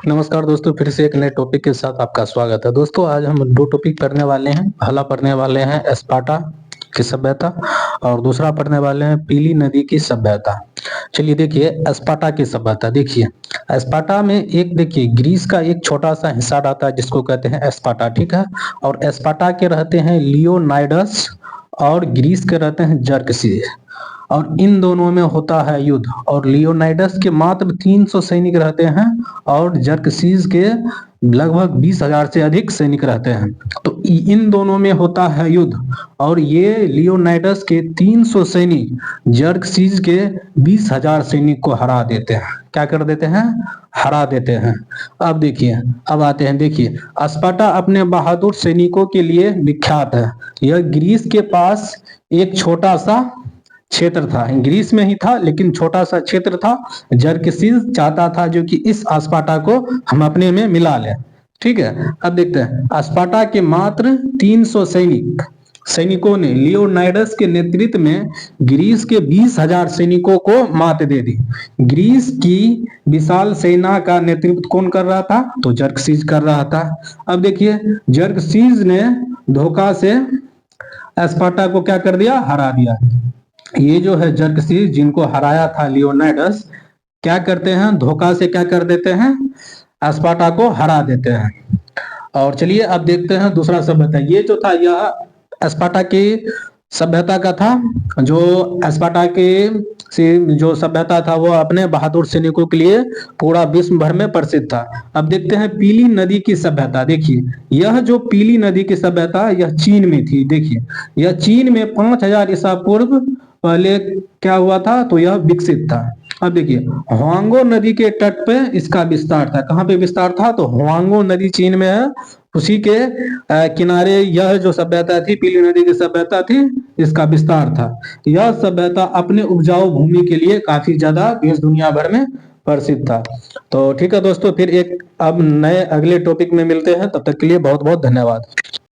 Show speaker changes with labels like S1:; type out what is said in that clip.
S1: नमस्कार दोस्तों, फिर से एक नए टॉपिक के साथ आपका स्वागत है। दोस्तों आज हम दो टॉपिक पढ़ने वाले हैं। पहला पढ़ने वाले हैं स्पार्टा की सभ्यता और दूसरा पढ़ने वाले हैं पीली नदी की सभ्यता। चलिए देखिए स्पार्टा की सभ्यता। देखिए स्पार्टा में एक देखिए ग्रीस का एक छोटा सा हिस्सा आता है जिसको कहते हैं स्पार्टा, ठीक है। और स्पार्टा के रहते हैं लियोनाइडस और ग्रीस के रहते हैं जर्कसीस। और इन दोनों में होता है युद्ध और लियोनाइडस के मात्र 300 सैनिक रहते हैं और जर्कसीस के लगभग 20,000 से अधिक सैनिक रहते हैं। तो इन दोनों में होता है युद्ध और ये लियोनाइडस के 300 सैनिक जर्कसीस के 20,000 सैनिक को हरा देते हैं। क्या कर देते हैं? हरा देते हैं। अब देखिए, अब आते हैं, देखिए स्पार्टा अपने बहादुर सैनिकों के लिए विख्यात है। यह ग्रीस के पास एक छोटा सा क्षेत्र था, ग्रीस में ही था लेकिन छोटा सा क्षेत्र था। जर्कसीस चाहता था जो कि इस स्पार्टा को हम अपने में मिला लें, ठीक है। अब देखते हैं स्पार्टा के मात्र 300 सैनिकों ने लियोनाइडस के नेतृत्व में ग्रीस के 20,000 सैनिकों को मात दे दी। ग्रीस की विशाल सेना का नेतृत्व कौन कर रहा था? तो जर्कसीस कर रहा था। अब देखिए जर्कसीस ने धोखा से स्पार्टा को क्या कर दिया? हरा दिया। ये जो है जर्कसीस जिनको हराया था लियोनाइडस, क्या करते हैं? धोखा से क्या कर देते हैं? स्पार्टा को हरा देते हैं। और चलिए अब देखते हैं दूसरा सभ्यता। ये जो था यह स्पार्टा की सभ्यता का था। जो स्पार्टा के से जो सभ्यता था वो अपने बहादुर सैनिकों के लिए पूरा विश्व भर में प्रसिद्ध था। अब देखते हैं पीली नदी की सभ्यता। देखिए यह जो पीली नदी की सभ्यता यह चीन में थी। देखिए यह चीन में 5000 ईसा पूर्व पहले क्या हुआ था? तो यह विकसित था। अब देखिए हुआंगो नदी के तट पे इसका विस्तार था। कहाँ पे विस्तार था? तो हुआंगो नदी चीन में है, उसी के किनारे यह जो सभ्यता थी, पीली नदी की सभ्यता थी, इसका विस्तार था। यह सभ्यता अपने उपजाऊ भूमि के लिए काफी ज्यादा देश दुनिया भर में प्रसिद्ध था। तो ठीक है दोस्तों, फिर एक अब नए अगले टॉपिक में मिलते हैं। तब तक के लिए बहुत बहुत धन्यवाद।